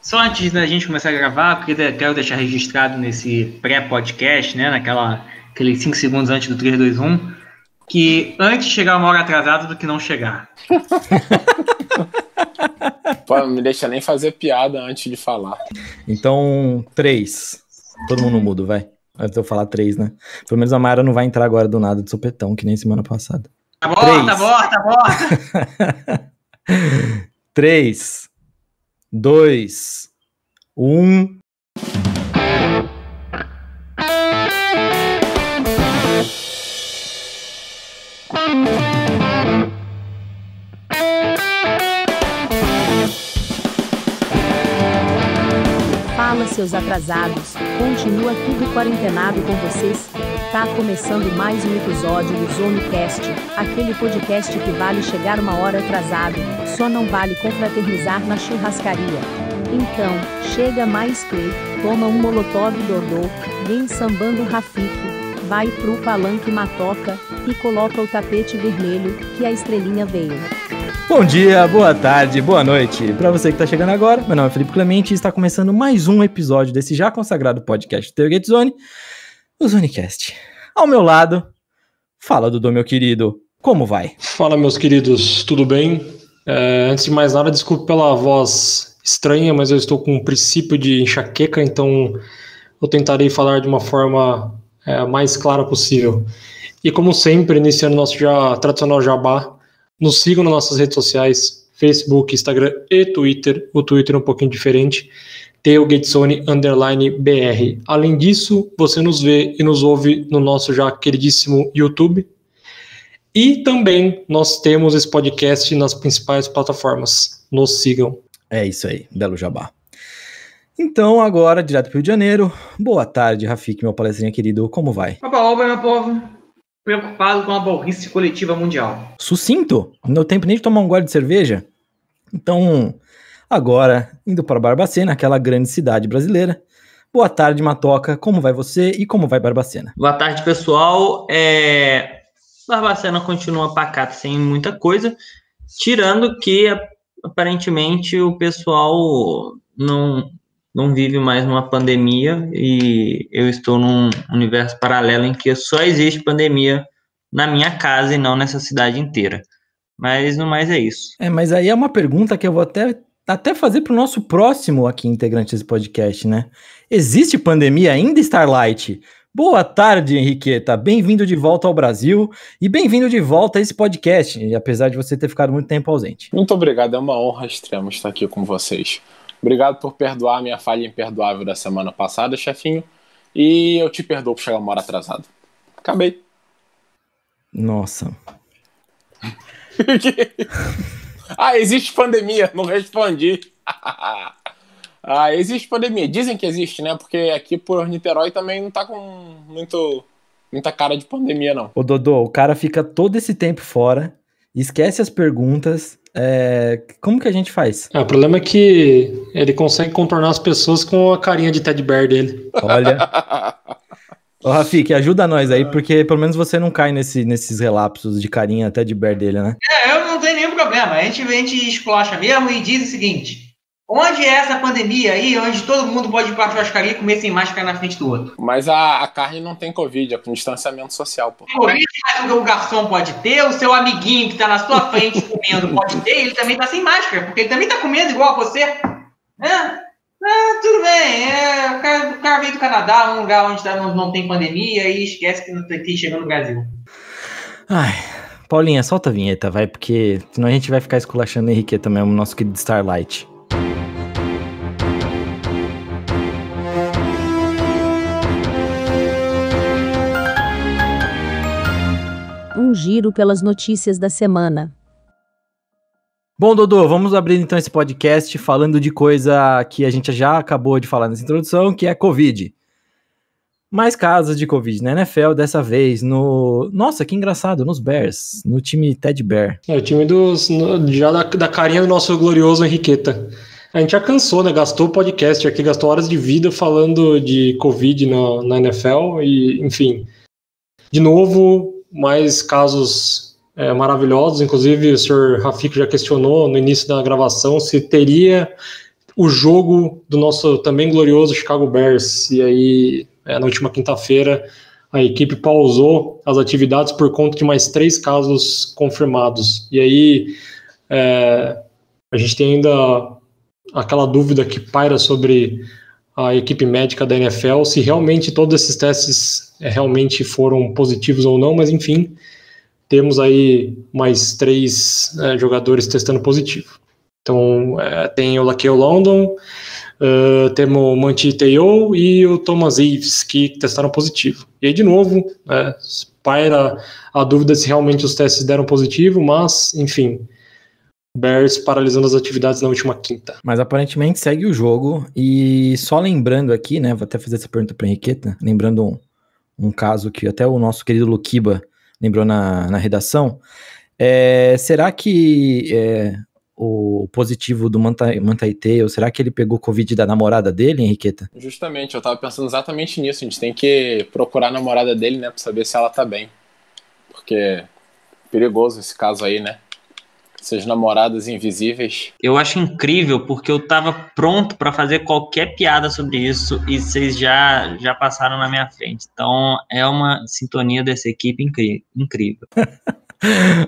Só antes da gente começar a gravar, quero deixar registrado nesse pré-podcast, né, aqueles 5 segundos antes do 3, 2, 1, que antes chegar uma hora atrasada do que não chegar. Pô, não me deixa nem fazer piada antes de falar. Então, 3. Todo mundo mudo, vai. Antes de eu falar 3, né? Pelo menos a Mayara não vai entrar agora do nada de sopetão, que nem semana passada. Tá bom. 3, 2, 1. Fala, seus atrasados, continua tudo quarentenado com vocês? Tá começando mais um episódio do ZoneCast, aquele podcast que vale chegar uma hora atrasado, só não vale confraternizar na churrascaria. Então, chega mais que, toma um molotov dodô, vem sambando Rafiki, vai pro palanque matoca, e coloca o tapete vermelho, que a estrelinha veio. Bom dia, boa tarde, boa noite. Pra você que tá chegando agora, meu nome é Felipe Clemente e está começando mais um episódio desse já consagrado podcast do Tailgate Zone, o ZoneCast. Ao meu lado, fala Dudu, meu querido, como vai? Fala, meus queridos, tudo bem? Antes de mais nada, desculpe pela voz estranha, mas eu estou com um princípio de enxaqueca, então eu tentarei falar de uma forma mais clara possível. E como sempre, iniciando nosso tradicional jabá, nos sigam nas nossas redes sociais, Facebook, Instagram e Twitter. O Twitter é um pouquinho diferente, TailgateZone_BR. Além disso, você nos vê e nos ouve no nosso já queridíssimo YouTube. E também nós temos esse podcast nas principais plataformas. Nos sigam. É isso aí, belo jabá. Então, agora, direto para o Rio de Janeiro. Boa tarde, Rafiki, meu palestrinha querido, como vai? Oba, meu povo. Preocupado com a burrice coletiva mundial. Sucinto? Não deu tempo nem de tomar um gole de cerveja? Então, agora, indo para Barbacena, aquela grande cidade brasileira. Boa tarde, Matoca. Como vai você e como vai Barbacena? Boa tarde, pessoal. Barbacena continua pacata, sem muita coisa, tirando que, aparentemente, o pessoal não vive mais numa pandemia e eu estou num universo paralelo em que só existe pandemia na minha casa e não nessa cidade inteira. Mas no mais é isso. Mas aí é uma pergunta que eu vou até fazer pro nosso próximo aqui integrante desse podcast, né? Existe pandemia ainda, Starlight? Boa tarde, Henriqueta. Bem-vindo de volta ao Brasil e bem-vindo de volta a esse podcast, apesar de você ter ficado muito tempo ausente. Muito obrigado, é uma honra extrema estar aqui com vocês. Obrigado por perdoar a minha falha imperdoável da semana passada, chefinho. E eu te perdoo por chegar uma hora atrasado. Acabei. Nossa. Existe pandemia. Não respondi. Existe pandemia. Dizem que existe, né? Porque aqui por Niterói também não tá com muita cara de pandemia, não. Ô, Dodô, o cara fica todo esse tempo fora, esquece as perguntas. Como que a gente faz? O problema é que ele consegue contornar as pessoas com a carinha de Teddy Bear dele. Olha. Ô, Rafiki, ajuda nós aí, porque pelo menos você não cai nesses relapsos de carinha Teddy Bear dele, né? Eu não tenho nenhum problema. A gente esculacha mesmo e diz o seguinte: onde é essa pandemia aí, onde todo mundo pode ir pra churrascaria e comer sem máscara na frente do outro? Mas a carne não tem Covid, é com distanciamento social, pô. Covid, o garçom pode ter, o seu amiguinho que tá na sua frente comendo pode ter, ele também tá sem máscara, porque ele também tá comendo igual a você. Tudo bem. O cara veio do Canadá, um lugar onde não tem pandemia, e esquece que não tem chegando no Brasil. Paulinha, solta a vinheta, vai, porque senão a gente vai ficar esculachando o Henriqueta mesmo, nosso querido Starlight. Um giro pelas notícias da semana. Bom, Dodô, vamos abrir então esse podcast falando de coisa que a gente já acabou de falar nessa introdução, que é Covid. Mais casos de Covid na NFL, dessa vez Nossa, que engraçado, nos Bears, no time Teddy Bear. O time da carinha do nosso glorioso Henriqueta. A gente já cansou, né? Gastou o podcast aqui, gastou horas de vida falando de Covid na NFL e, enfim, de novo, mais casos maravilhosos. Inclusive, o senhor Rafik já questionou no início da gravação se teria o jogo do nosso também glorioso Chicago Bears. E aí, na última quinta-feira, a equipe pausou as atividades por conta de mais 3 casos confirmados. E aí, a gente tem ainda aquela dúvida que paira sobre a equipe médica da NFL, se realmente todos esses testes realmente foram positivos ou não, mas enfim, temos aí mais 3 jogadores testando positivo. Então, tem o Laqueo London, temos o Manti Te'o e o Thomas Ives, que testaram positivo. E aí, de novo, paira a dúvida se realmente os testes deram positivo, mas, enfim, Bears paralisando as atividades na última quinta. Mas aparentemente segue o jogo, e só lembrando aqui, né, vou até fazer essa pergunta para a Henriqueta, lembrando um caso que até o nosso querido Luquiba lembrou na redação, será que o positivo do Manti Te'o, será que ele pegou Covid da namorada dele, Henriqueta? Justamente, eu tava pensando exatamente nisso, a gente tem que procurar a namorada dele, né, pra saber se ela tá bem, porque é perigoso esse caso aí, né? Essas namoradas invisíveis. Eu acho incrível, porque eu tava pronto para fazer qualquer piada sobre isso e vocês já passaram na minha frente. Então é uma sintonia dessa equipe incrível.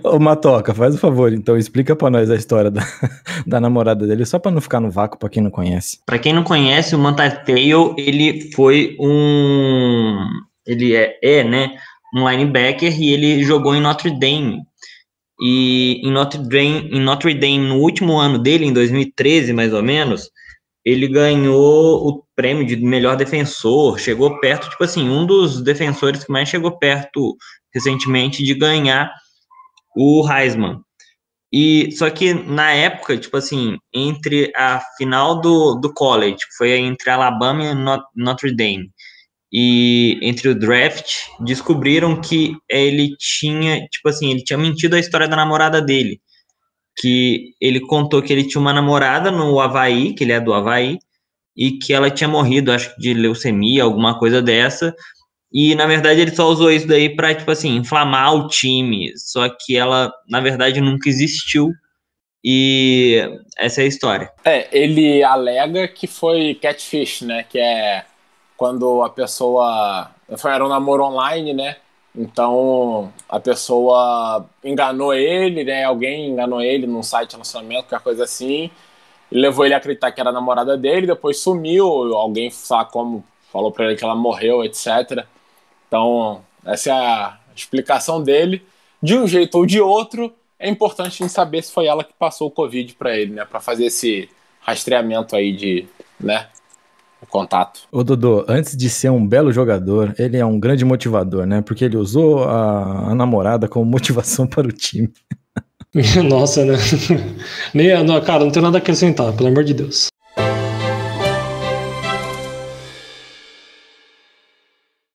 Ô Matoca, faz o favor, então explica pra nós a história da namorada dele, só pra não ficar no vácuo pra quem não conhece. Pra quem não conhece, o Manti Te'o, ele foi ele é, né, um linebacker, e ele jogou em Notre Dame. E em Notre Dame, no último ano dele, em 2013, mais ou menos, ele ganhou o prêmio de melhor defensor, chegou perto, tipo assim, um dos defensores que mais chegou perto recentemente de ganhar o Heisman. E só que na época, tipo assim, entre a final do college, que foi entre Alabama e Notre Dame, e entre o draft, descobriram que ele tinha, tipo assim, ele tinha mentido a história da namorada dele, que ele contou que ele tinha uma namorada no Havaí, que ele é do Havaí, e que ela tinha morrido, acho que de leucemia, alguma coisa dessa, e na verdade ele só usou isso daí pra, tipo assim, inflamar o time, só que ela, na verdade, nunca existiu, e essa é a história. Ele alega que foi catfish, né, que é quando a pessoa... Era um namoro online, né? Então a pessoa enganou ele, né? Alguém enganou ele num site de relacionamento, qualquer coisa assim, e levou ele a acreditar que era a namorada dele, depois sumiu, alguém, sabe como, falou pra ele que ela morreu, etc. Então, essa é a explicação dele. De um jeito ou de outro, é importante a gente saber se foi ela que passou o Covid pra ele, né? Pra fazer esse rastreamento aí de, né? O contato. Ô Dodô, antes de ser um belo jogador, ele é um grande motivador, né? Porque ele usou a namorada como motivação para o time. Nossa, né? Cara, não tem nada a acrescentar, pelo amor de Deus.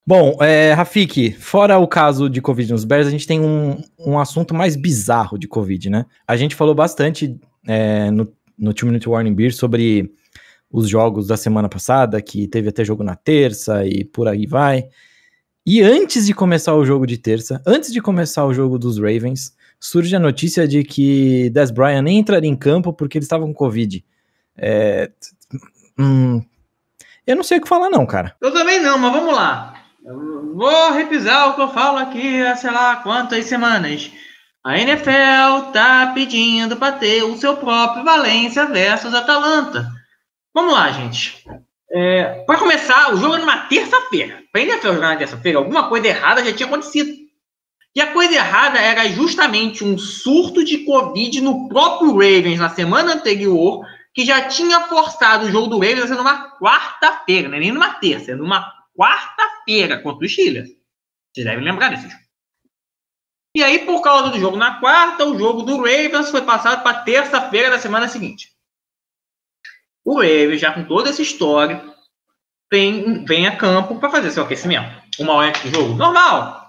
Bom, Rafik, fora o caso de Covid nos Bears, a gente tem um assunto mais bizarro de Covid, né? A gente falou bastante no 2 Minute Warning Beer sobre os jogos da semana passada, que teve até jogo na terça e por aí vai. E antes de começar o jogo de terça, antes de começar o jogo dos Ravens, surge a notícia de que Dez Bryant nem entraria em campo porque eles estavam com Covid. Eu não sei o que falar não, cara. Eu também não, mas vamos lá. Eu vou repisar o que eu falo aqui há sei lá quantas semanas. A NFL tá pedindo para ter o seu próprio Valência versus Atalanta. Vamos lá, gente. Para começar, o jogo era numa terça-feira. Para a NFL jogar na terça-feira, alguma coisa errada já tinha acontecido. E a coisa errada era justamente um surto de Covid no próprio Ravens na semana anterior, que já tinha forçado o jogo do Ravens a ser numa quarta-feira, não é nem numa terça, é numa quarta-feira contra os Steelers. Vocês devem lembrar desse jogo. E aí, por causa do jogo na quarta, o jogo do Ravens foi passado para terça-feira da semana seguinte. O Ravens, já com toda essa história, vem a campo para fazer seu aquecimento. Uma hora de jogo normal.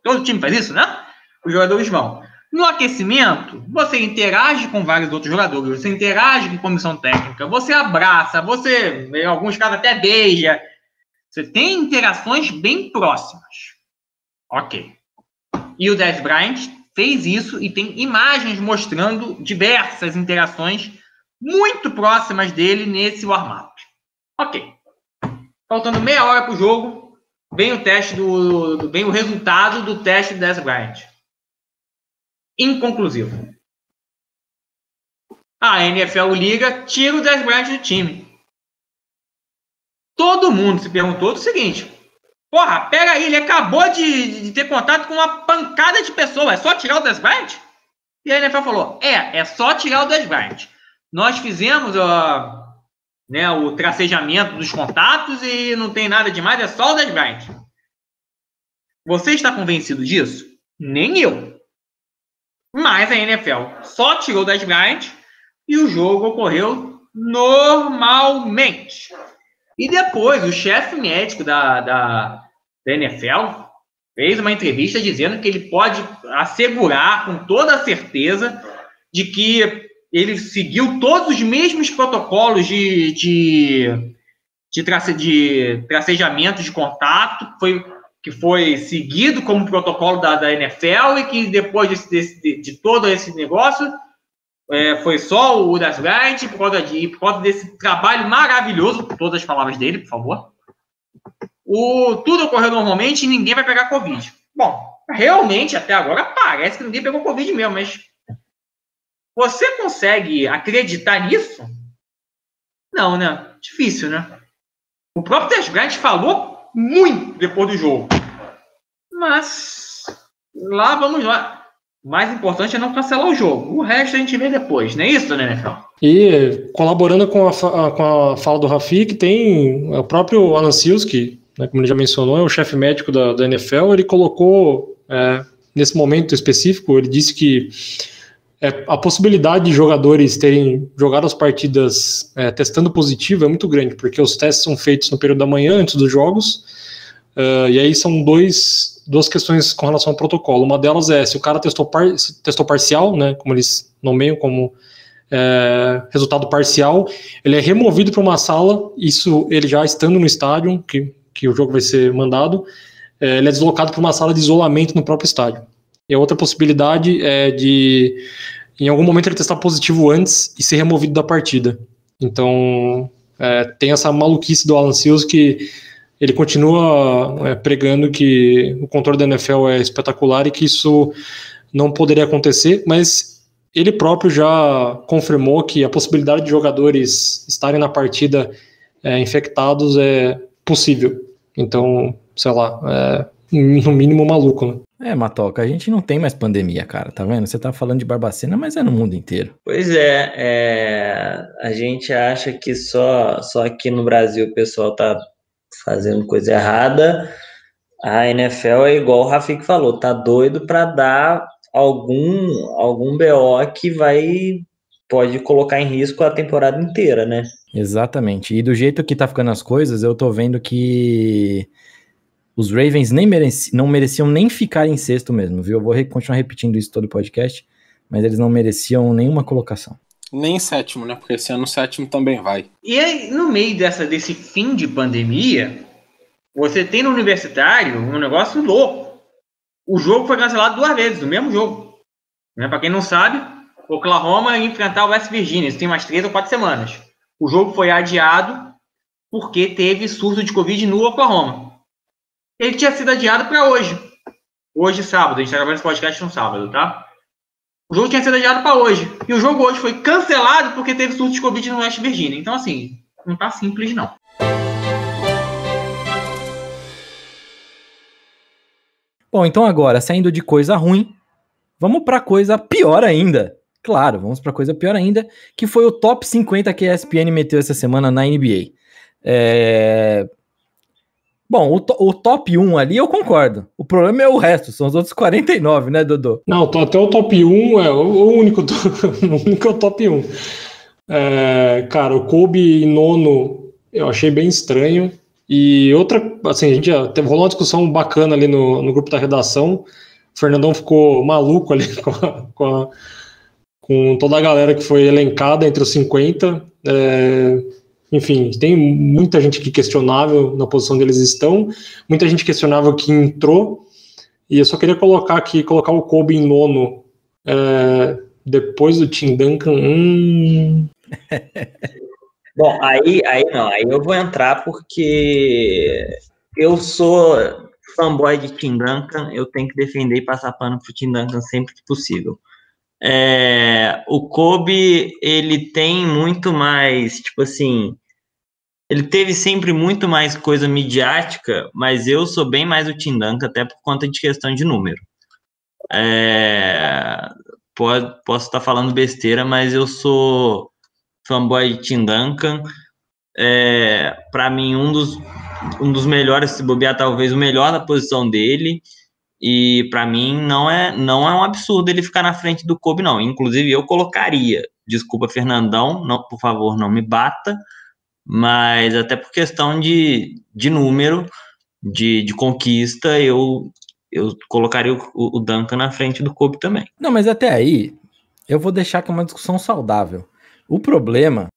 Todo time faz isso, né? Os jogadores vão. No aquecimento, você interage com vários outros jogadores, você interage com comissão técnica, você abraça, você, em alguns casos, até beija. Você tem interações bem próximas. Ok. E o Dez Bryant fez isso e tem imagens mostrando diversas interações muito próximas dele nesse warm-up. Ok. Faltando meia hora para o jogo, vem o teste vem o resultado do teste do Dez Bryant. Inconclusivo. A NFL liga, tira o Dez Bryant do time. Todo mundo se perguntou o seguinte: porra, pega aí, ele acabou de ter contato com uma pancada de pessoas, é só tirar o Dez Bryant? E a NFL falou: é só tirar o Dez Bryant. Nós fizemos o tracejamento dos contatos e não tem nada demais, é só o Dez Bryant. Você está convencido disso? Nem eu. Mas a NFL só tirou o Dez Bryant e o jogo ocorreu normalmente. E depois, o chefe médico da NFL fez uma entrevista dizendo que ele pode assegurar com toda a certeza de que ele seguiu todos os mesmos protocolos de tracejamento de contato que foi seguido como protocolo da NFL e que depois de todo esse negócio foi só o Dez Bryant por causa desse trabalho maravilhoso, todas as palavras dele, por favor. Tudo ocorreu normalmente e ninguém vai pegar Covid. Bom, realmente até agora parece que ninguém pegou Covid mesmo, mas você consegue acreditar nisso? Não, né? Difícil, né? O próprio Dez Bryant falou muito depois do jogo. Mas lá vamos lá. O mais importante é não cancelar o jogo. O resto a gente vê depois, não é isso, né, NFL? E colaborando com a fala do Rafi, que tem o próprio Alan Sills, que, né, como ele já mencionou, é o chefe médico da NFL, ele colocou, nesse momento específico, ele disse que a possibilidade de jogadores terem jogado as partidas testando positivo é muito grande, porque os testes são feitos no período da manhã, antes dos jogos, e aí são duas questões com relação ao protocolo. Uma delas é se o cara testou parcial, né, como eles nomeiam como resultado parcial, ele é removido para uma sala, isso ele já estando no estádio, que o jogo vai ser mandado, ele é deslocado para uma sala de isolamento no próprio estádio. E a outra possibilidade é de, em algum momento, ele testar positivo antes e ser removido da partida. Então, tem essa maluquice do Alan Sills que ele continua pregando que o controle da NFL é espetacular e que isso não poderia acontecer, mas ele próprio já confirmou que a possibilidade de jogadores estarem na partida infectados é possível. Então, sei lá, no mínimo maluco, né? Matoca, a gente não tem mais pandemia, cara, tá vendo? Você tá falando de Barbacena, mas é no mundo inteiro. Pois a gente acha que só aqui no Brasil o pessoal tá fazendo coisa errada. A NFL é igual o Rafik falou, tá doido pra dar algum BO que pode colocar em risco a temporada inteira, né? Exatamente, e do jeito que tá ficando as coisas, eu tô vendo que os Ravens não mereciam nem ficar em sexto mesmo, viu? Eu vou continuar repetindo isso todo o podcast, mas eles não mereciam nenhuma colocação. Nem sétimo, né? Porque esse ano o sétimo também vai. E aí, no meio desse fim de pandemia, você tem no Universitário um negócio louco. O jogo foi cancelado 2 vezes, o mesmo jogo. Né? Para quem não sabe, Oklahoma ia enfrentar o West Virginia, isso tem mais 3 ou 4 semanas. O jogo foi adiado porque teve surto de Covid no Oklahoma. Ele tinha sido adiado para hoje. Hoje, sábado. A gente está gravando esse podcast no sábado, tá? O jogo tinha sido adiado para hoje. E o jogo hoje foi cancelado porque teve surto de Covid no West Virginia. Então, assim, não tá simples, não. Bom, então agora, saindo de coisa ruim, vamos para coisa pior ainda. Claro, vamos para coisa pior ainda, que foi o top 50 que a ESPN meteu essa semana na NBA. Bom, o top 1 ali eu concordo. O problema é o resto, são os outros 49, né, Dodô? Não, até o top 1 é o único é o top 1. Cara, o Kobe em nono eu achei bem estranho. E outra, assim, a gente já rolou uma discussão bacana ali no grupo da redação. O Fernandão ficou maluco ali com toda a galera que foi elencada entre os 50. Enfim, tem muita gente que questionável na posição onde eles estão, muita gente questionável que entrou, E eu só queria colocar o Kobe em nono depois do Tim Duncan. Bom, aí eu vou entrar porque eu sou fanboy de Tim Duncan, eu tenho que defender e passar pano pro Tim Duncan sempre que possível. O Kobe, ele tem muito mais, tipo assim, ele teve sempre muito mais coisa midiática, mas eu sou bem mais o Tim Duncan, até por conta de questão de número. Posso estar falando besteira, mas eu sou fanboy de Tim Duncan. Para mim, um dos melhores, se bobear, talvez o melhor da posição dele. E para mim não é um absurdo ele ficar na frente do Kobe, não. Inclusive eu colocaria, desculpa, Fernandão, não, por favor, não me bata, mas até por questão de número, de conquista, eu colocaria o Duncan na frente do Kobe também. Não, mas até aí, eu vou deixar que é uma discussão saudável. O problema,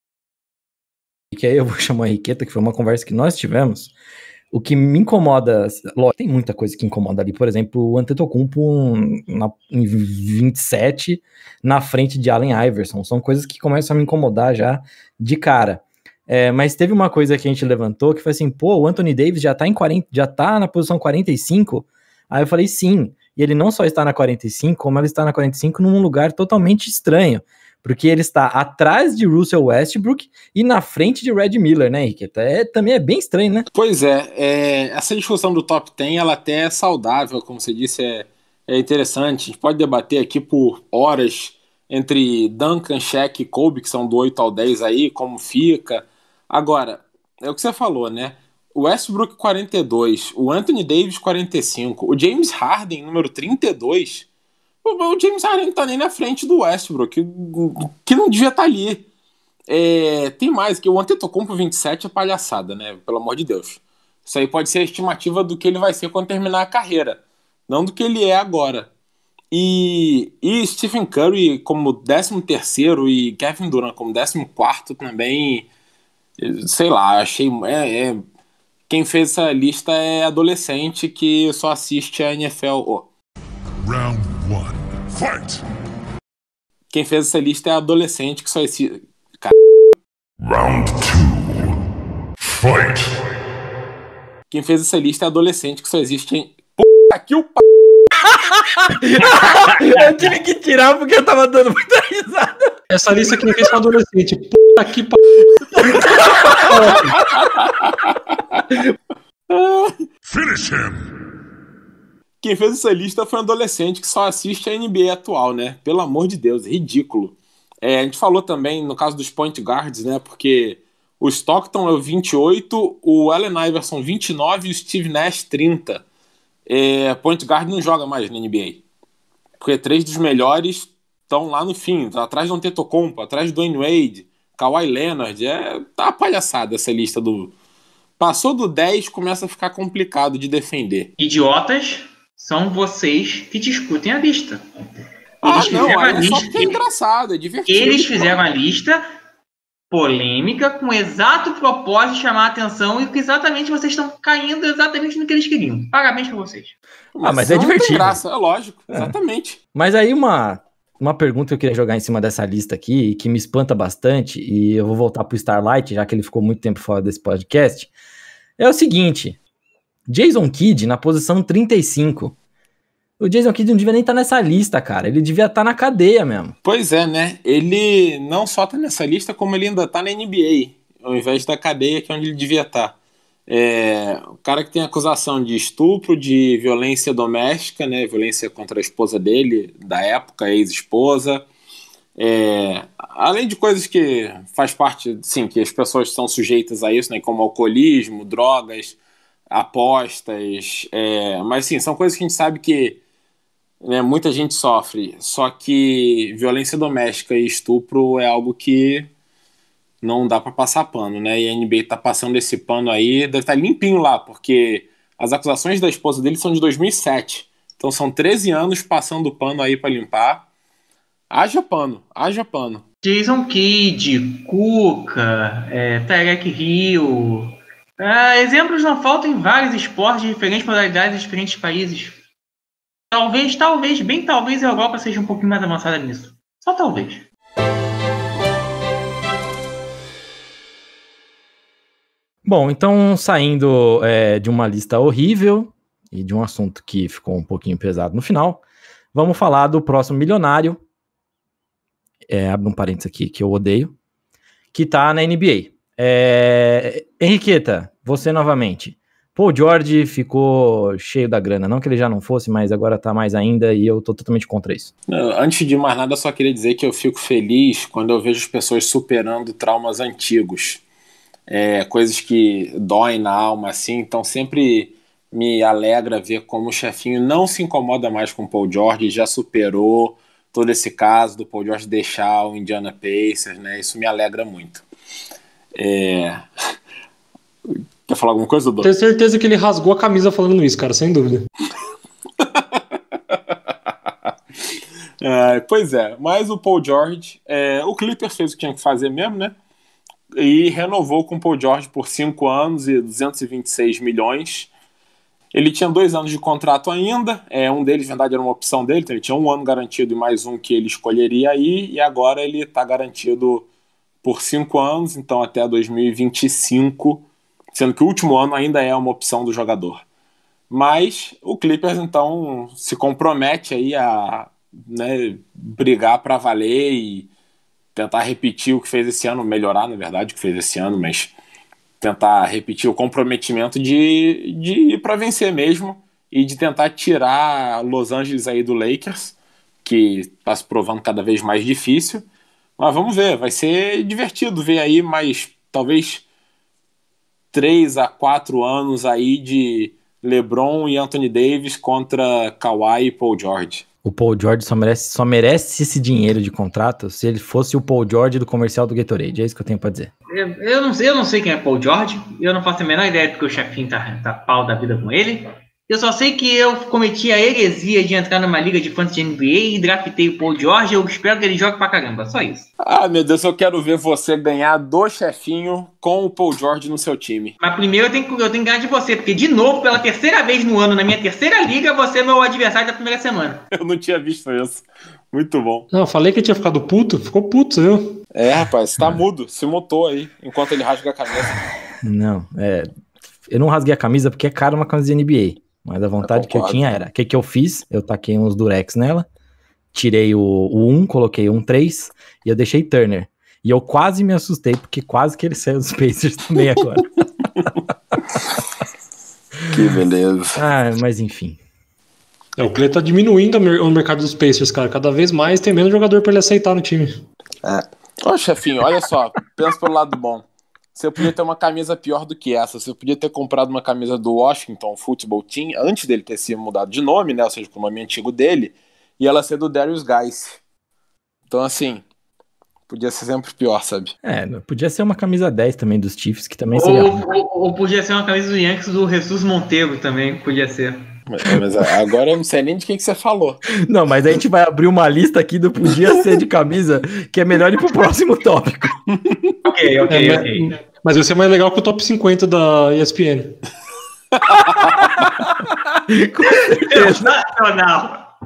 que aí eu vou chamar a Henriqueta, que foi uma conversa que nós tivemos, o que me incomoda, lógico, tem muita coisa que incomoda ali, por exemplo, o Antetokounmpo em 27 na frente de Allen Iverson, são coisas que começam a me incomodar já de cara. Mas teve uma coisa que a gente levantou que foi assim, o Anthony Davis já tá na posição 45, aí eu falei sim, e ele não só está na 45, como ele está na 45 num lugar totalmente estranho, porque ele está atrás de Russell Westbrook e na frente de Red Miller, né, Henriqueta? Também é bem estranho, né? Pois essa discussão do top 10, ela até é saudável, como você disse, é interessante. A gente pode debater aqui por horas entre Duncan, Shaq e Kobe, que são do 8 ao 10 aí, como fica. Agora, é o que você falou, né? O Westbrook 42, o Anthony Davis 45, o James Harden, número 32... O James Harden não tá nem na frente do Westbrook, que não devia estar ali. Tem mais, que o Antetokounmpo 27 é palhaçada, né? Pelo amor de Deus. Isso aí pode ser a estimativa do que ele vai ser quando terminar a carreira, não do que ele é agora. E Stephen Curry como 13º e Kevin Durant como 14º também, sei lá, achei... Quem fez essa lista é adolescente que só assiste a NFL... Round 1, fight! Quem fez essa lista é adolescente que só assiste... Round 2, fight! Quem fez essa lista é adolescente que só existe em... Puta que o Eu tive que tirar porque eu tava dando muita risada. Essa lista que fez com adolescente. Puta que Finish him! Quem fez essa lista foi um adolescente que só assiste a NBA atual, né? Pelo amor de Deus, ridículo. A gente falou também no caso dos point guards, né? Porque o Stockton é o 28, o Allen Iverson 29 e o Steve Nash 30. Point guard não joga mais na NBA. Porque 3 dos melhores estão lá no fim, tá atrás do Antetokounmpo, atrás do Dwayne Wade, Kawhi Leonard. Tá uma palhaçada essa lista do... Passou do 10, começa a ficar complicado de defender. Idiotas são vocês que discutem a lista. Só porque é engraçado, é divertido. Eles fizeram a lista polêmica com o exato propósito de chamar a atenção e que exatamente vocês estão caindo exatamente no que eles queriam. Parabéns pra vocês. Mas é divertido. Tem graça, é lógico, exatamente. Mas aí uma pergunta que eu queria jogar em cima dessa lista aqui, que me espanta bastante, e eu vou voltar pro Starlight, já que ele ficou muito tempo fora desse podcast, é o seguinte: Jason Kidd na posição 35. O Jason Kidd não devia nem estar nessa lista, cara. Ele devia estar na cadeia mesmo. Pois é, né? Ele não só tá nessa lista, como ele ainda tá na NBA, ao invés da cadeia, que é onde ele devia estar. O cara que tem acusação de estupro, de violência doméstica, né? Violência contra a esposa dele, da época, ex-esposa. Além de coisas que faz parte, sim, que as pessoas são sujeitas a isso, né? Como alcoolismo, drogas, apostas. Mas, sim, são coisas que a gente sabe que, né, muita gente sofre, só que violência doméstica e estupro é algo que não dá para passar pano, né? E a NBA tá passando esse pano aí, deve estar limpinho lá, porque as acusações da esposa dele são de 2007, então são 13 anos passando o pano aí para limpar. Haja pano. Jason Kidd, Kuka, Tyreek Hill, exemplos não faltam em vários esportes de diferentes modalidades, de diferentes países. Talvez, bem talvez a Europa seja um pouquinho mais avançada nisso. Só talvez. Bom, então saindo de uma lista horrível e de um assunto que ficou um pouquinho pesado no final, vamos falar do próximo milionário, abre um parênteses aqui que eu odeio, que tá na NBA. Henriqueta, você novamente. Paul George ficou cheio da grana, não que ele já não fosse, mas agora tá mais ainda e eu tô totalmente contra isso. Antes de mais nada, eu só queria dizer que eu fico feliz quando eu vejo as pessoas superando traumas antigos. Coisas que doem na alma, assim, então sempre me alegra ver como o chefinho não se incomoda mais com o Paul George, já superou todo esse caso do Paul George deixar o Indiana Pacers, né? Isso me alegra muito. Quer falar alguma coisa, Dô? Tenho certeza que ele rasgou a camisa falando isso, cara, sem dúvida. Pois é, mas o Paul George, o Clippers fez o que tinha que fazer mesmo, né? E renovou com o Paul George por 5 anos e 226 milhões. Ele tinha 2 anos de contrato ainda, um deles, na verdade, era uma opção dele, então ele tinha 1 ano garantido e mais um que ele escolheria aí, e agora ele está garantido por 5 anos, então até 2025, sendo que o último ano ainda é uma opção do jogador. Mas o Clippers, então, se compromete aí a brigar para valer e tentar repetir o que fez esse ano, melhorar, na verdade, o que fez esse ano, mas tentar repetir o comprometimento de ir para vencer mesmo e de tentar tirar Los Angeles aí do Lakers, que está se provando cada vez mais difícil. Mas vamos ver, vai ser divertido ver aí mais, talvez, 3 a 4 anos aí de LeBron e Anthony Davis contra Kawhi e Paul George. O Paul George só merece esse dinheiro de contrato se ele fosse o Paul George do comercial do Gatorade. É isso que eu tenho pra dizer. Eu não sei quem é Paul George. Eu não faço a menor ideia porque o chefinho tá pau da vida com ele. Eu só sei que eu cometi a heresia de entrar numa liga de fantasy NBA e draftei o Paul George. Eu espero que ele jogue pra caramba. Só isso. Ah, meu Deus, eu quero ver você ganhar do chefinho com o Paul George no seu time. Mas primeiro eu tenho que ganhar de você, porque de novo, pela terceira vez no ano, na minha terceira liga, você é meu adversário da primeira semana. Eu não tinha visto isso. Muito bom. Não, eu falei que ele tinha ficado puto, ficou puto, viu? Rapaz, tá mudo, se mutou aí, enquanto ele rasga a camisa. Não, eu não rasguei a camisa porque é caro uma camisa de NBA. Mas a vontade que eu tinha era, o que eu fiz? Eu taquei uns durex nela, tirei o 1, coloquei um 3 e eu deixei Turner. E eu quase me assustei, porque quase que ele saiu dos Pacers também agora. Que beleza. Mas enfim. O Clay tá diminuindo o mercado dos Pacers, cara. Cada vez mais tem menos jogador pra ele aceitar no time. Ô, chefinho, olha só, pensa pelo lado bom. Você podia ter uma camisa pior do que essa. Você podia ter comprado uma camisa do Washington Football Team, antes dele ter sido mudado de nome, né? Ou seja, com o nome antigo dele, e ela ser do Darius Guice. Então, assim, podia ser sempre pior, sabe? Podia ser uma camisa 10 também dos Chiefs, que também seria... Ou podia ser uma camisa do Yankees do Jesus Monteiro também, podia ser. Mas agora eu não sei nem de quem que você falou. Não, mas a gente vai abrir uma lista aqui do podia ser de camisa, que é melhor ir pro próximo tópico. Ok. Mas vai ser mais legal que o top 50 da ESPN. Sensacional!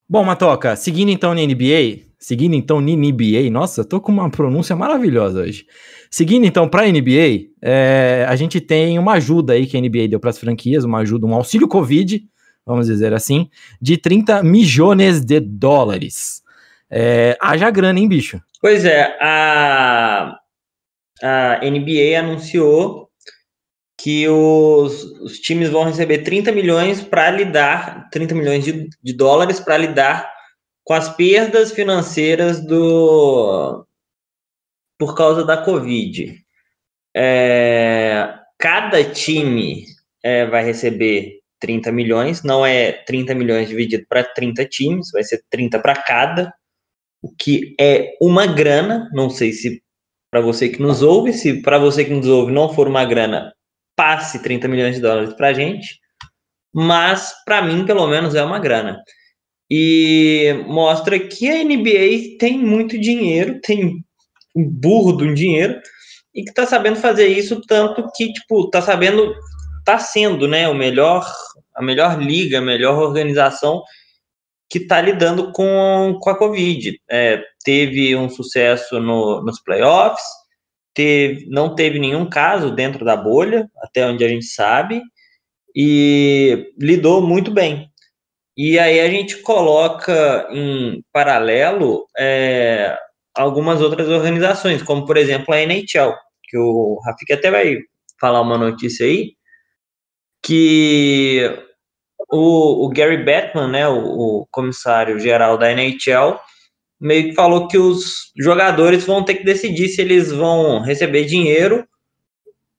Bom, Matoca, seguindo então na NBA, nossa, eu tô com uma pronúncia maravilhosa hoje. Seguindo então para a NBA, a gente tem uma ajuda aí que a NBA deu para as franquias, um auxílio Covid, vamos dizer assim, de 30 milhões de dólares. Haja grana, hein, bicho? Pois é, a NBA anunciou que os times vão receber 30 milhões de dólares para lidar com as perdas financeiras por causa da Covid. Cada time vai receber 30 milhões, não é 30 milhões dividido para 30 times, vai ser 30 para cada, o que é uma grana. Não sei se para você que nos ouve, se para você que nos ouve não for uma grana, passe 30 milhões de dólares para a gente, mas para mim pelo menos é uma grana. E mostra que a NBA tem muito dinheiro, tem um burro de um dinheiro, e que está sabendo fazer isso, tanto que, tipo, tá sendo, né, a melhor liga, a melhor organização que está lidando com a Covid. Teve um sucesso nos playoffs, não teve nenhum caso dentro da bolha, até onde a gente sabe, e lidou muito bem. E aí a gente coloca em paralelo algumas outras organizações, como, por exemplo, a NHL, que o Rafik até vai falar uma notícia aí, que o Gary Bettman, né, o comissário-geral da NHL, meio que falou que os jogadores vão ter que decidir se eles vão receber dinheiro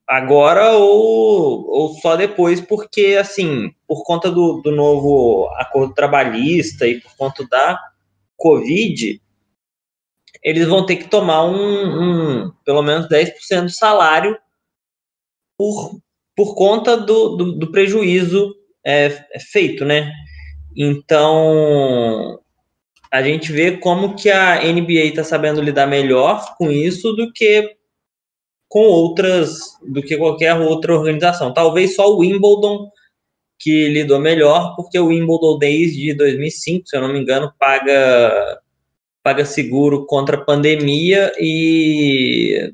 agora ou só depois, porque, assim, por conta do novo acordo trabalhista e por conta da Covid, eles vão ter que tomar pelo menos 10% do salário por conta do prejuízo feito, né? Então, a gente vê como que a NBA está sabendo lidar melhor com isso do que qualquer outra organização. Talvez só o Wimbledon que lidou melhor, porque o Wimbledon desde 2005, se eu não me engano, paga seguro contra a pandemia e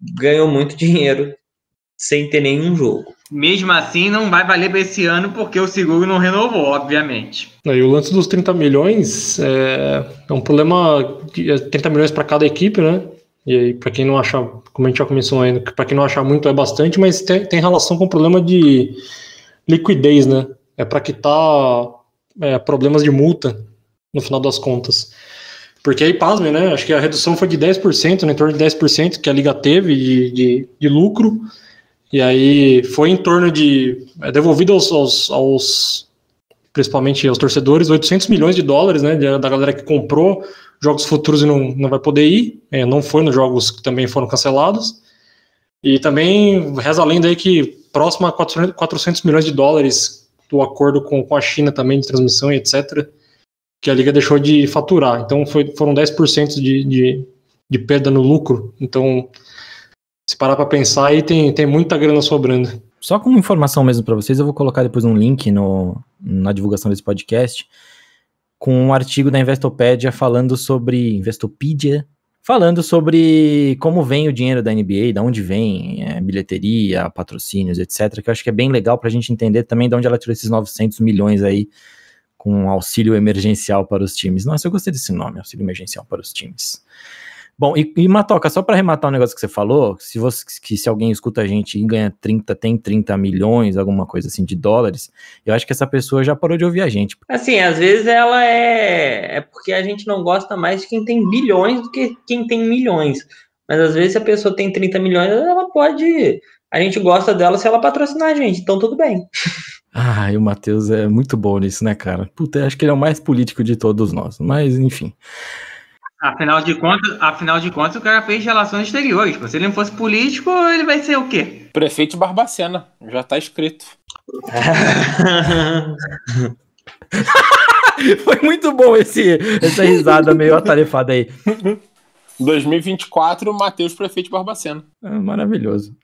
ganhou muito dinheiro sem ter nenhum jogo. Mesmo assim, não vai valer para esse ano, porque o seguro não renovou, obviamente. E o lance dos 30 milhões é um problema de 30 milhões para cada equipe, né? E aí, para quem não acha, como a gente já começou ainda, para quem não achar muito é bastante, mas tem relação com o problema de liquidez, né? É para quitar problemas de multa no final das contas. Porque aí, pasmem, né? Acho que a redução foi de 10%, né? Em torno de 10% que a Liga teve de lucro. E aí foi em torno de... devolvido principalmente aos torcedores, 800 milhões de dólares, né? Da galera que comprou jogos futuros e não vai poder ir. Não foi nos jogos que também foram cancelados. E também reza a lenda aí que próximo a 400 milhões de dólares do acordo com a China também de transmissão e etc., que a Liga deixou de faturar. Então foram 10% de perda no lucro. Então, se parar para pensar, aí tem muita grana sobrando. Só como informação mesmo para vocês, eu vou colocar depois um link na divulgação desse podcast com um artigo da Investopedia falando sobre como vem o dinheiro da NBA, de onde vem bilheteria, patrocínios, etc., que eu acho que é bem legal para a gente entender também de onde ela tirou esses 900 milhões aí com auxílio emergencial para os times. Nossa, eu gostei desse nome, auxílio emergencial para os times. Bom, e Matoca, só para arrematar um negócio que você falou, se alguém escuta a gente e ganha 30 milhões, alguma coisa assim, de dólares, eu acho que essa pessoa já parou de ouvir a gente. Assim, às vezes ela é porque a gente não gosta mais de quem tem bilhões do que quem tem milhões. Mas às vezes se a pessoa tem 30 milhões, a gente gosta dela se ela patrocinar a gente, então tudo bem. E o Matheus é muito bom nisso, né, cara? Puta, acho que ele é o mais político de todos nós, mas enfim. Afinal de contas, o cara fez relações exteriores. Se ele não fosse político, ele vai ser o quê? Prefeito de Barbacena, já tá escrito. Foi muito bom essa risada meio atarefada aí. 2024, Matheus, prefeito de Barbacena. Maravilhoso.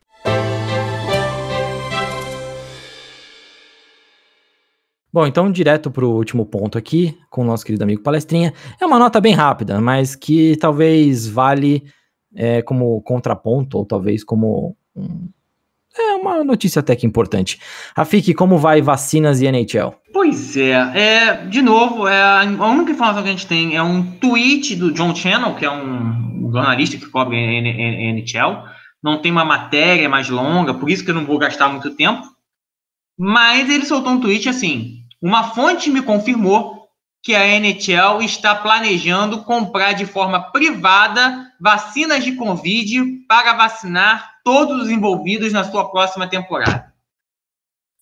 Bom, então direto para o último ponto aqui, com o nosso querido amigo Palestrinha. É uma nota bem rápida, mas que talvez vale como contraponto, ou talvez como uma notícia até que importante. Rafik, como vai vacinas e NHL? Pois de novo, a única informação que a gente tem é um tweet do John Channel, que é um jornalista que cobre NHL. Não tem uma matéria mais longa, por isso que eu não vou gastar muito tempo. Mas ele soltou um tweet assim: uma fonte me confirmou que a NHL está planejando comprar de forma privada vacinas de Covid para vacinar todos os envolvidos na sua próxima temporada.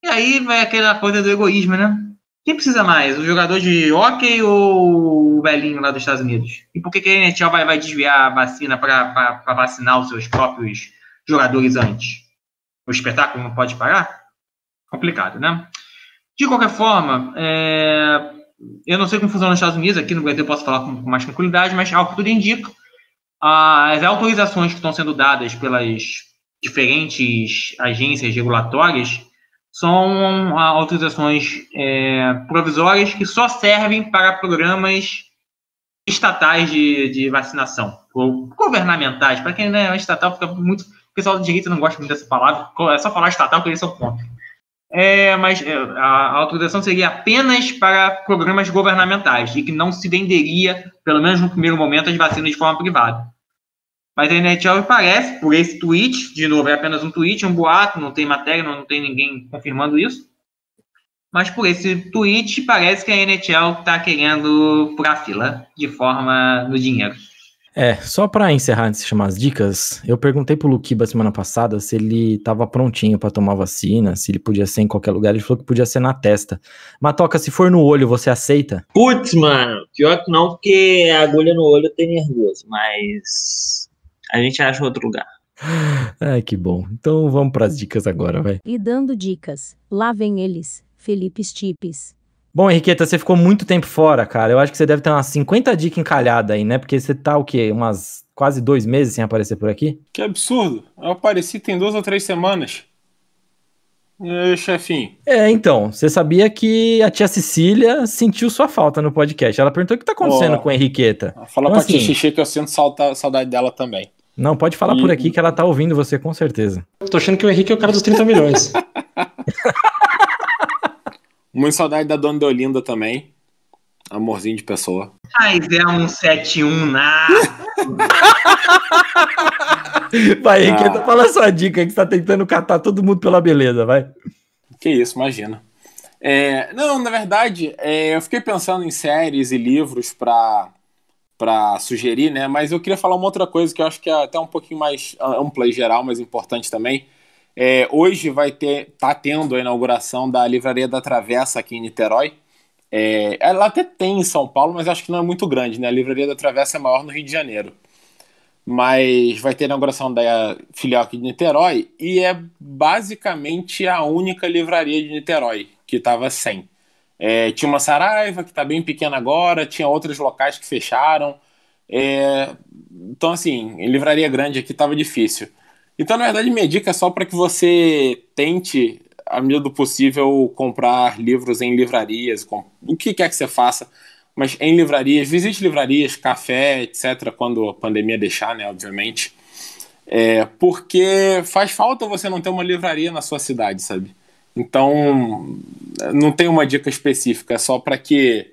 E aí vai aquela coisa do egoísmo, né? Quem precisa mais? O jogador de hóquei ou o velhinho lá dos Estados Unidos? E por que a NHL vai desviar a vacina para vacinar os seus próprios jogadores antes? O espetáculo não pode parar? Complicado, né? De qualquer forma, eu não sei como funciona nos Estados Unidos, aqui no Brasil eu posso falar com mais tranquilidade, mas ao que tudo indica, as autorizações que estão sendo dadas pelas diferentes agências regulatórias são autorizações provisórias que só servem para programas estatais de vacinação, ou governamentais. Para quem não é estatal, fica muito... O pessoal da direita não gosta muito dessa palavra, é só falar estatal que eles são contra. Mas a autorização seria apenas para programas governamentais e que não se venderia, pelo menos no primeiro momento, as vacinas de forma privada. Mas a NHL parece, por esse tweet, de novo, é apenas um tweet, um boato, não tem matéria, não tem ninguém confirmando isso, mas por esse tweet parece que a NHL está querendo furar fila de forma no dinheiro. Só para encerrar, antes de chamar as dicas, eu perguntei pro Luquiba semana passada se ele tava prontinho para tomar vacina, se ele podia ser em qualquer lugar, ele falou que podia ser na testa. Matoca, se for no olho, você aceita? Putz, mano, pior que não, porque a agulha no olho tem nervoso, mas a gente acha outro lugar. Ai, que bom. Então vamos pras dicas agora, vai. E dando dicas, lá vem eles, Felipe Stipes. Bom, Henriqueta, você ficou muito tempo fora, cara. Eu acho que você deve ter umas 50 dicas encalhadas aí, né? Porque você tá, o quê? Umas quase 2 meses sem aparecer por aqui? Que absurdo. Eu apareci tem 2 ou 3 semanas. E aí, chefinho? Então, você sabia que a tia Cecília sentiu sua falta no podcast. Ela perguntou o que tá acontecendo com a Henriqueta. Fala então, pra tia Xixi que eu sinto saudade dela também. Não, pode falar por aqui que ela tá ouvindo você, com certeza. Tô achando que o Henrique é o cara dos 30 milhões. Muito saudade da Dona Deolinda também. Amorzinho de pessoa. Mas é um 7-1, Vai, Henriqueta, fala a sua dica que você tá tentando catar todo mundo pela beleza, vai. Que isso, imagina. Não, na verdade, eu fiquei pensando em séries e livros pra sugerir, né? Mas eu queria falar uma outra coisa que eu acho que é até um pouquinho mais ampla e geral, mas importante também. Hoje tá tendo a inauguração da Livraria da Travessa aqui em Niterói. Ela até tem em São Paulo, mas acho que não é muito grande, né? A Livraria da Travessa é maior no Rio de Janeiro. Mas vai ter a inauguração da filial aqui de Niterói e é basicamente a única livraria de Niterói que estava sem. Tinha uma Saraiva, que está bem pequena agora, tinha outros locais que fecharam. Então, assim, em livraria grande aqui estava difícil. Então, na verdade, minha dica é só para que você tente, à medida do possível, comprar livros em livrarias, o que quer que você faça, mas em livrarias, visite livrarias, café, etc., quando a pandemia deixar, né, obviamente, porque faz falta você não ter uma livraria na sua cidade, sabe? Então, não tem uma dica específica, é só para que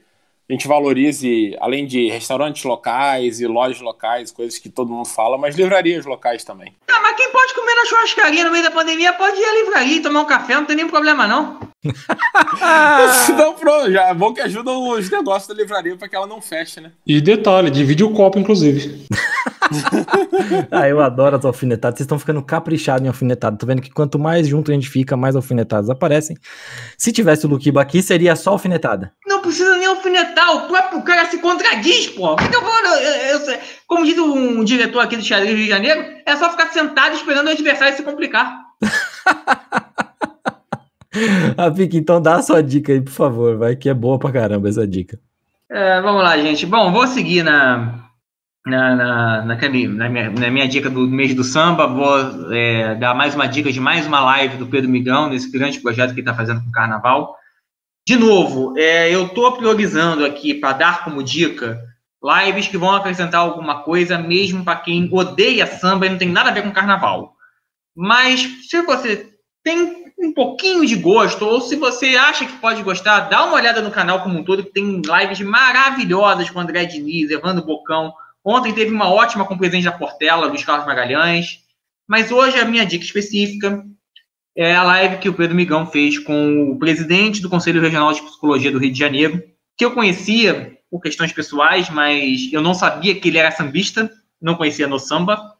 a gente valorize, além de restaurantes locais e lojas locais, coisas que todo mundo fala, mas livrarias locais também. Mas quem pode comer na churrascaria no meio da pandemia pode ir à livraria e tomar um café, não tem nenhum problema, não. Então, pronto, já é bom que ajuda os negócios da livraria para que ela não feche, né? E detalhe, divide o copo, inclusive. Eu adoro as alfinetadas. Vocês estão ficando caprichados em alfinetado. Tô vendo que quanto mais junto a gente fica, mais alfinetadas aparecem. Se tivesse o Luquiba aqui, seria só alfinetada. Não precisa nem alfinetar, o próprio cara se contradiz, pô. Como diz um diretor aqui do Xadrez do Rio de Janeiro, é só ficar sentado esperando o adversário se complicar. Fica, então dá a sua dica aí, por favor, vai, que é boa pra caramba essa dica. Vamos lá, gente. Bom, vou seguir na minha dica do mês do samba, vou dar mais uma dica de mais uma live do Pedro Migão, nesse grande projeto que ele está fazendo com o Carnaval. De novo, eu estou priorizando aqui para dar como dica lives que vão acrescentar alguma coisa, mesmo para quem odeia samba e não tem nada a ver com Carnaval. Mas se você tem um pouquinho de gosto, ou se você acha que pode gostar, dá uma olhada no canal como um todo, que tem lives maravilhosas com André Diniz, Evandro Bocão. Ontem teve uma ótima com o presidente da Portela, Luiz Carlos Magalhães. Mas hoje a minha dica específica é a live que o Pedro Migão fez com o presidente do Conselho Regional de Psicologia do Rio de Janeiro, que eu conhecia por questões pessoais, mas eu não sabia que ele era sambista, não conhecia no samba.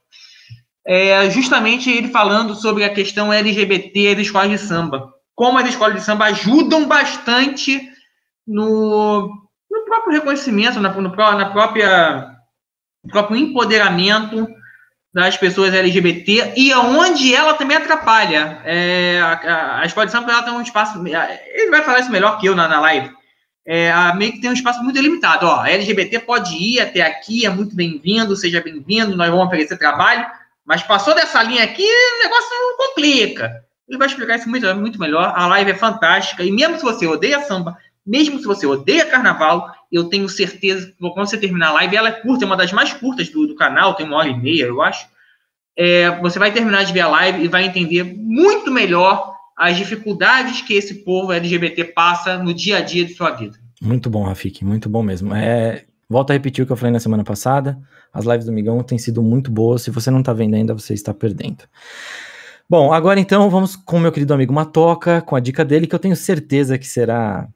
Justamente ele falando sobre a questão LGBT das escolas de samba. Como as escolas de samba ajudam bastante no próprio reconhecimento, no próprio empoderamento das pessoas LGBT e aonde ela também atrapalha. A escola de samba ela tem um espaço... Ele vai falar isso melhor que eu na live. meio que tem um espaço muito delimitado. Ó, LGBT pode ir até aqui, é muito bem-vindo, seja bem-vindo, nós vamos oferecer trabalho, mas passou dessa linha aqui, o negócio complica. Ele vai explicar isso muito melhor. A live é fantástica, e mesmo se você odeia samba, mesmo se você odeia carnaval, eu tenho certeza que quando você terminar a live, ela é curta, é uma das mais curtas do canal, tem 1h30, eu acho. Você vai terminar de ver a live e vai entender muito melhor as dificuldades que esse povo LGBT passa no dia a dia de sua vida. Muito bom, Rafik, muito bom mesmo. Volto a repetir o que eu falei na semana passada, as lives do Migão têm sido muito boas, se você não tá vendo ainda, você está perdendo. Bom, agora então vamos com o meu querido amigo Matoca, com a dica dele, que eu tenho certeza que será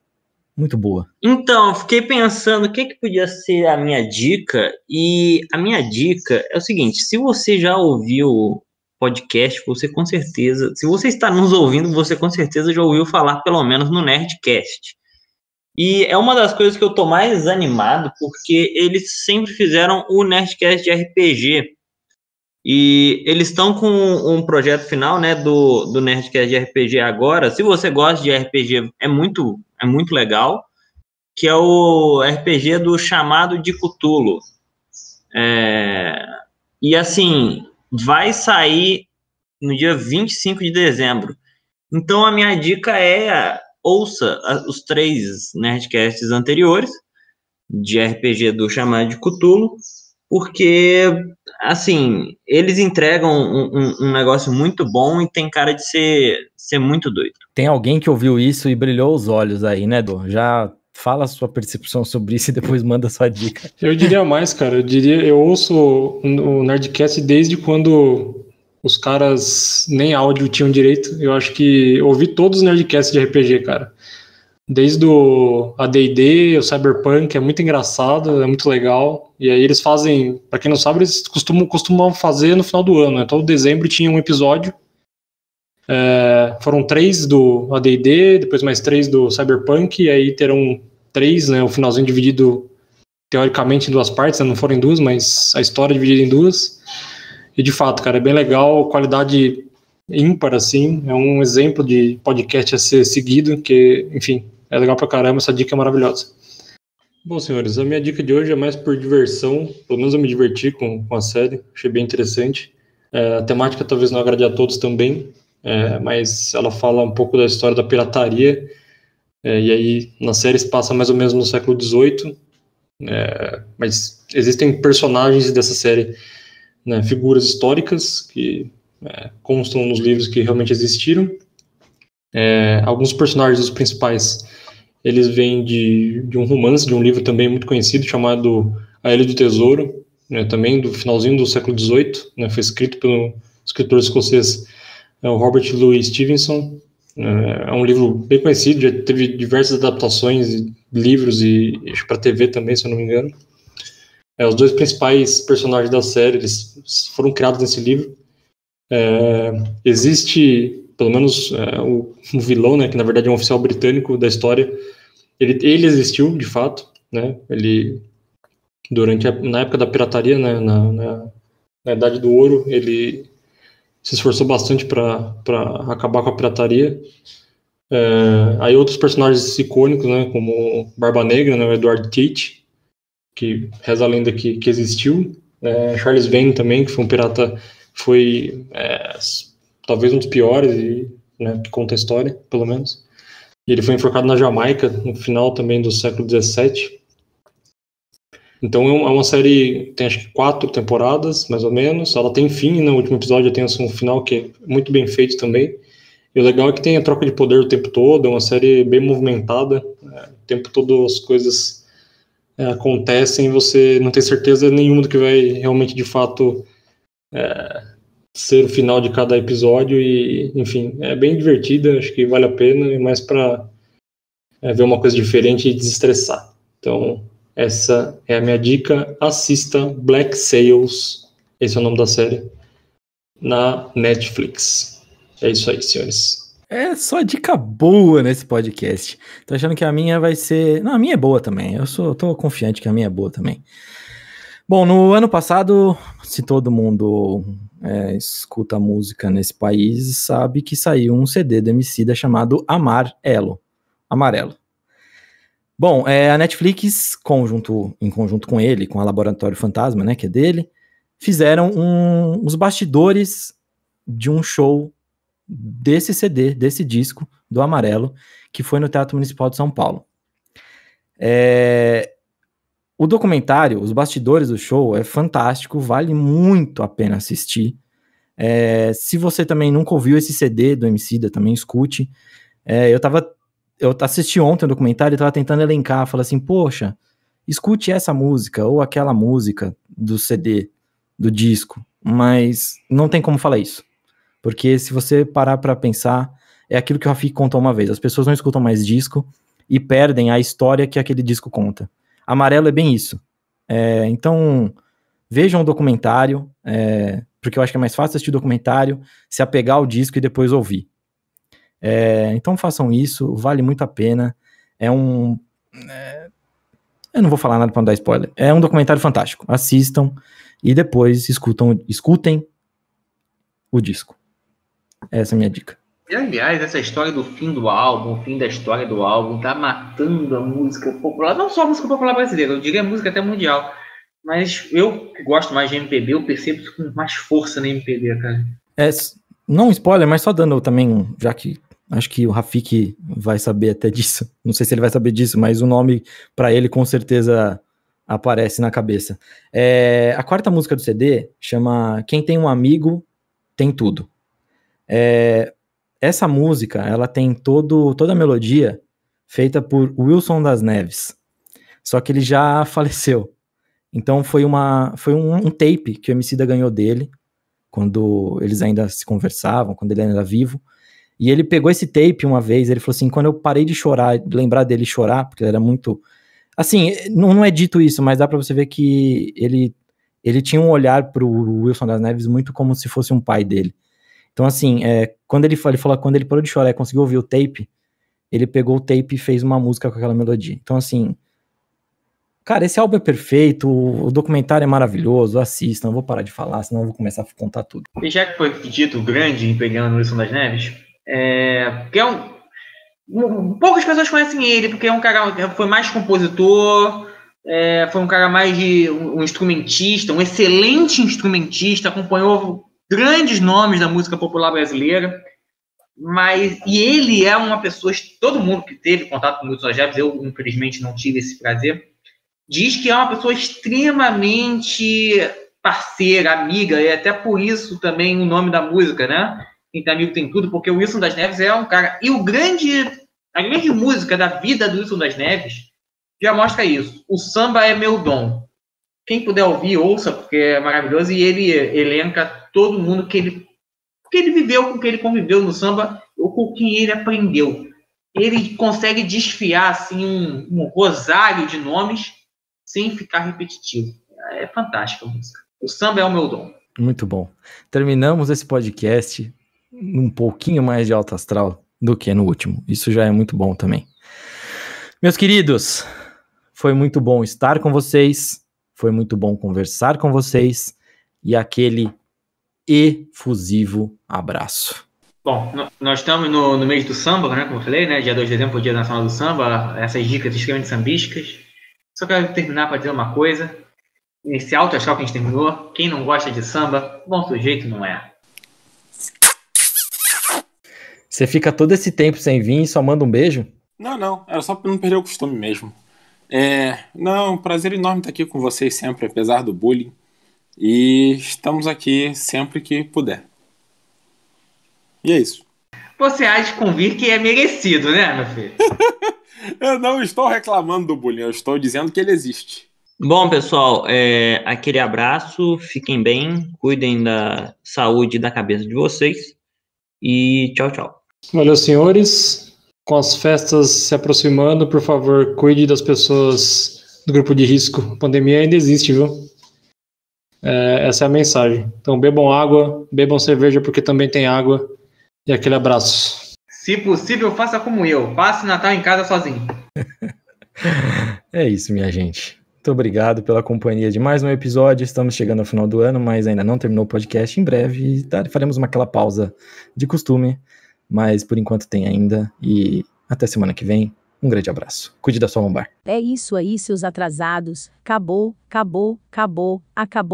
muito boa. Então, fiquei pensando o que podia ser a minha dica, e a minha dica é o seguinte: se você já ouviu podcast, você com certeza, se você está nos ouvindo, você com certeza já ouviu falar pelo menos no Nerdcast. E é uma das coisas que eu tô mais animado, porque eles sempre fizeram o Nerdcast de RPG. E eles estão com um projeto final, né, do Nerdcast de RPG agora. Se você gosta de RPG, é muito legal, que é o RPG do Chamado de Cthulhu. E assim, vai sair no dia 25 de dezembro. Então a minha dica é: ouça os 3 Nerdcasts anteriores de RPG do Chamado de Cthulhu, porque, assim, eles entregam um negócio muito bom e tem cara de ser muito doido. Tem alguém que ouviu isso e brilhou os olhos aí, né, Dô? Já fala a sua percepção sobre isso e depois manda a sua dica. Eu diria mais, cara. Eu ouço o Nerdcast desde quando os caras nem áudio tinham direito. Eu acho que eu ouvi todos os Nerdcasts de RPG, cara. Desde o AD&D, o Cyberpunk, é muito engraçado, é muito legal. E aí eles fazem, pra quem não sabe, eles costumam fazer no final do ano, né? Todo dezembro tinha um episódio. Foram 3 do AD&D, depois mais 3 do Cyberpunk, e aí terão 3, né? O finalzinho dividido, teoricamente, em 2 partes, né? Não foram em 2, mas a história é dividida em 2. E de fato, cara, é bem legal, qualidade ímpar, assim, é um exemplo de podcast a ser seguido, que, enfim, é legal pra caramba, essa dica é maravilhosa. Bom, senhores, a minha dica de hoje é mais por diversão, pelo menos eu me diverti com a série, achei bem interessante. A temática talvez não agrade a todos também, mas ela fala um pouco da história da pirataria, e aí na série se passa mais ou menos no século XVIII, mas existem personagens dessa série, né, figuras históricas que constam nos livros que realmente existiram. Alguns personagens, os principais, eles vêm de um romance, de um livro também muito conhecido, chamado A Ilha do Tesouro, né, também do finalzinho do século XVIII, né, foi escrito pelo escritor escocês o Robert Louis Stevenson. É um livro bem conhecido, já teve diversas adaptações, livros e para TV também, se eu não me engano. Os 2 principais personagens da série, eles foram criados nesse livro. Existe, pelo menos, o vilão, né, que na verdade é um oficial britânico da história. Ele existiu, de fato, né? Ele, na época da pirataria, né, na Idade do Ouro, ele se esforçou bastante para acabar com a pirataria. Aí outros personagens icônicos, né, como Barba Negra, né, o Edward Tate, que reza a lenda que existiu. Charles Vane também, que foi um pirata, foi talvez um dos piores, né, que conta a história, pelo menos. E ele foi enforcado na Jamaica, no final também do século XVII. Então é uma série, tem acho que 4 temporadas, mais ou menos. Ela tem fim, no último episódio tem um final que é muito bem feito também. E o legal é que tem a troca de poder o tempo todo, é uma série bem movimentada. O tempo todo as coisas acontecem e você não tem certeza nenhuma do que vai realmente, de fato, ser o final de cada episódio. E, enfim, é bem divertida, acho que vale a pena, e mais para ver uma coisa diferente e desestressar. Então, essa é a minha dica. Assista Black Sails, esse é o nome da série, na Netflix. É isso aí, senhores. É só dica boa nesse podcast. Tô achando que a minha vai ser... Não, a minha é boa também. Tô confiante que a minha é boa também. Bom, no ano passado, se todo mundo escuta música nesse país, sabe que saiu um CD do Emicida chamado Amarelo. Bom, a Netflix, em conjunto com ele, com a Laboratório Fantasma, né, que é dele, fizeram os bastidores de um show desse CD, desse disco, do Amarelo, que foi no Teatro Municipal de São Paulo. O documentário, os bastidores do show, é fantástico, vale muito a pena assistir. Se você também nunca ouviu esse CD do Emicida, também escute. Eu assisti ontem o documentário e estava tentando elencar, falei assim, poxa, escute essa música ou aquela música do CD, do disco, mas não tem como falar isso, porque se você parar para pensar, é aquilo que o Rafik contou uma vez, as pessoas não escutam mais disco e perdem a história que aquele disco conta. Amarelo é bem isso. Então, vejam o documentário, porque eu acho que é mais fácil assistir o documentário, se apegar ao disco e depois ouvir. Então façam isso, vale muito a pena. Eu não vou falar nada para não dar spoiler. É um documentário fantástico. Assistam e depois escutem o disco. Essa é a minha dica. E, aliás, essa história do fim do álbum, o fim da história do álbum, tá matando a música popular. Não só a música popular brasileira, eu diria a música até mundial. Mas eu que gosto mais de MPB, eu percebo isso com mais força na MPB, cara. Não spoiler, mas só dando também, já que acho que o Rafik vai saber até disso. Não sei se ele vai saber disso, mas o nome para ele com certeza aparece na cabeça. A quarta música do CD chama Quem Tem um Amigo Tem Tudo. Essa música, ela tem toda a melodia feita por Wilson das Neves. Só que ele já faleceu. Então foi um tape que o Emicida ganhou dele, quando eles ainda se conversavam, quando ele ainda era vivo. E ele pegou esse tape uma vez, ele falou assim, quando eu parei de chorar, de lembrar dele chorar, porque ele era muito... Assim, não é dito isso, mas dá pra você ver que ele tinha um olhar pro Wilson das Neves muito como se fosse um pai dele. Então, assim, quando ele falou, quando ele parou de chorar e conseguiu ouvir o tape, ele pegou o tape e fez uma música com aquela melodia. Então, assim, cara, esse álbum é perfeito, o documentário é maravilhoso, assistam, não vou parar de falar, senão eu vou começar a contar tudo. E já que foi dito grande em pegando o Wilson das Neves, porque poucas pessoas conhecem ele, porque é um cara, foi mais compositor, foi um cara mais de um instrumentista, um excelente instrumentista, acompanhou grandes nomes da música popular brasileira, e ele é uma pessoa, todo mundo que teve contato com o Wilson das Neves, eu infelizmente não tive esse prazer, diz que é uma pessoa extremamente parceira, amiga, e até por isso também o nome da música, né? Quem tem amigo tem tudo, porque o Wilson das Neves é um cara... E a grande música da vida do Wilson das Neves já mostra isso. O samba é meu dom. Quem puder ouvir, ouça, porque é maravilhoso, e ele elenca todo mundo que ele viveu, com que ele conviveu no samba, ou com quem ele aprendeu. Ele consegue desfiar assim, um rosário de nomes sem ficar repetitivo. É fantástica a música. O samba é o meu dom. Muito bom. Terminamos esse podcast um pouquinho mais de alto astral do que no último. Isso já é muito bom também. Meus queridos, foi muito bom estar com vocês, foi muito bom conversar com vocês e aquele efusivo abraço. Bom, nós estamos no mês do samba, né, como eu falei, né, dia 2 de dezembro, Dia Nacional do Samba, essas dicas extremamente sambísticas. Só quero terminar para dizer uma coisa. Esse alto astral que a gente terminou, quem não gosta de samba, bom sujeito não é. Você fica todo esse tempo sem vir e só manda um beijo? Não, era só para não perder o costume mesmo. Não, prazer enorme estar aqui com vocês sempre, apesar do bullying. E estamos aqui sempre que puder. E é isso. Você há de convir que é merecido, né, meu filho? Eu não estou reclamando do bullying, eu estou dizendo que ele existe. Bom, pessoal, aquele abraço, fiquem bem, cuidem da saúde e da cabeça de vocês e tchau, tchau. Valeu, senhores. Com as festas se aproximando, por favor, cuide das pessoas do grupo de risco. A pandemia ainda existe, viu? Essa é a mensagem. Então, bebam água, bebam cerveja porque também tem água. E aquele abraço. Se possível, faça como eu. Passe Natal em casa sozinho. É isso, minha gente. Muito obrigado pela companhia de mais um episódio. Estamos chegando ao final do ano, mas ainda não terminou o podcast. Em breve faremos aquela pausa de costume, mas por enquanto tem ainda. E até semana que vem. Um grande abraço. Cuide da sua lombar. É isso aí, seus atrasados. Acabou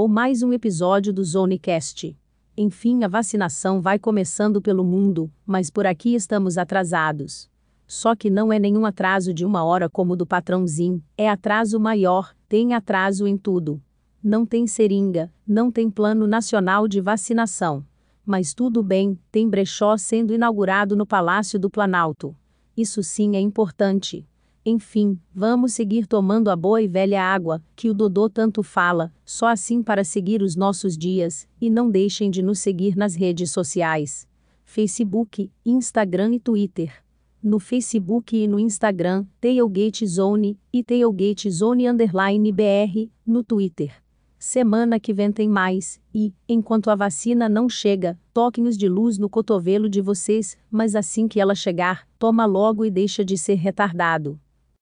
mais um episódio do Zonecast. Enfim, a vacinação vai começando pelo mundo, mas por aqui estamos atrasados. Só que não é nenhum atraso de 1 hora como o do patrãozinho, é atraso maior, tem atraso em tudo. Não tem seringa, não tem plano nacional de vacinação. Mas tudo bem, tem brechó sendo inaugurado no Palácio do Planalto. Isso sim é importante. Enfim, vamos seguir tomando a boa e velha água, que o Dodô tanto fala, só assim para seguir os nossos dias, e não deixem de nos seguir nas redes sociais. Facebook, Instagram e Twitter. No Facebook e no Instagram, Tailgate Zone, e Tailgate Zone _BR, no Twitter. Semana que vem tem mais, e, enquanto a vacina não chega, toquem-os de luz no cotovelo de vocês, mas assim que ela chegar, toma logo e deixa de ser retardado.